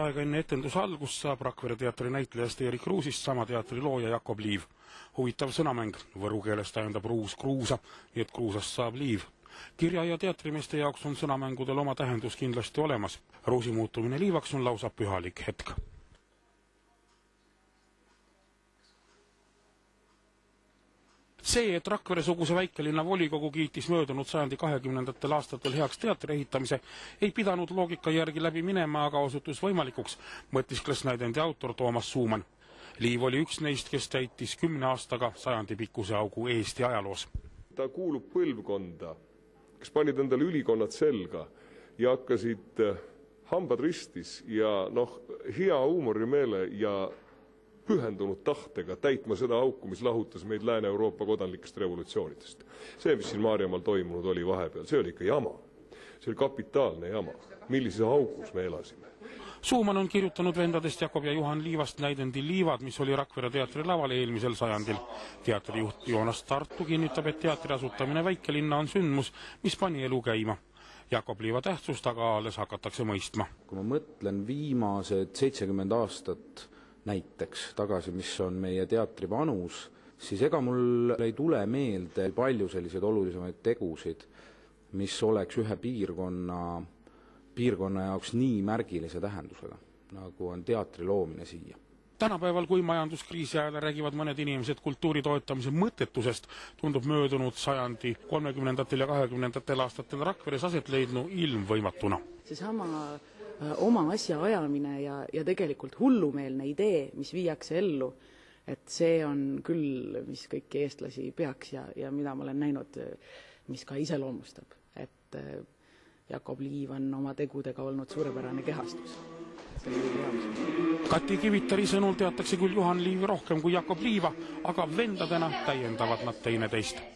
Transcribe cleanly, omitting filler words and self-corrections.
aega enne etenduse algust saab Rakvere teatri näitlejast Erik Kruusist sama teatri looja Jakob Liiv. Huvitav sõnamäng, võru keeles tähendab ruus kruusa, nii et kruusast saab liiv. Kirja- ja teatrimeeste jaoks on sõnamängudel oma tähendus kindlasti olemas. Ruusi muutumine liivaks on lausa pühalik hetk. See, et Rakvere-suguse väikelinna volikogu kiitis möödunud sajandi 20. aastatel heaks teatri ehitamise, ei pidanud loogika järgi läbi minema, aga osutus võimalikuks, mõtiskles näidendi autor Toomas Suumann. Liiv oli üks neist, kes täitis 10 aastaga sajandipikkuse augu Eesti ajaloos. Ta kuulub põlvkonda, kes panid endale ülikonnad selga ja hakkasid hambad ristis ja hea huumorimeele ja pühendunud tahtega täitma seda auku, mis lahutas meid Lääne-Euroopa kodanlikest revolutsioonidest. See, mis siin Maarjamaal toimunud oli vahepeal, see oli ikka jama. See oli kapitaalne jama. Millises augus me elasime. Suumann on kirjutanud vendadest Jakob ja Juhan Liivast näidendi Liivad, mis oli Rakvere teatri laval eelmisel sajandil. Teatrijuht Joonas Tartu kinnitab, et teatri asutamine väikelinna on sündmus, mis pani elu käima. Jakob Liiva tähtsust aga alles hakatakse mõistma. Kui ma mõtlen viimased 70 aastat näiteks tagasi, mis on meie teatri vanus, siis ega mul ei tule meelde palju selliseid olulisemaid tegusid, mis oleks ühe piirkonna jaoks nii märgilise tähendusega, nagu on teatri loomine siia. Tänapäeval, kui majanduskriisi ajal räägivad mõned inimesed kultuuri toetamise mõttetusest, tundub möödunud sajandi 30. ja 20. aastatel Rakveres aset leidnu ilmvõimatuna. Seesama oma asja ajamine ja tegelikult hullumeelne idee, mis viiakse ellu, et see on küll, mis kõiki eestlasi peaks ja mida ma olen näinud, mis ka iseloomustab, et Jakob Liiv on oma tegudega olnud suurepärane kehastus. Kati Kivitari sõnul teatakse küll Juhan Liivi rohkem kui Jakob Liiva, aga vendadena täiendavad nad teineteist.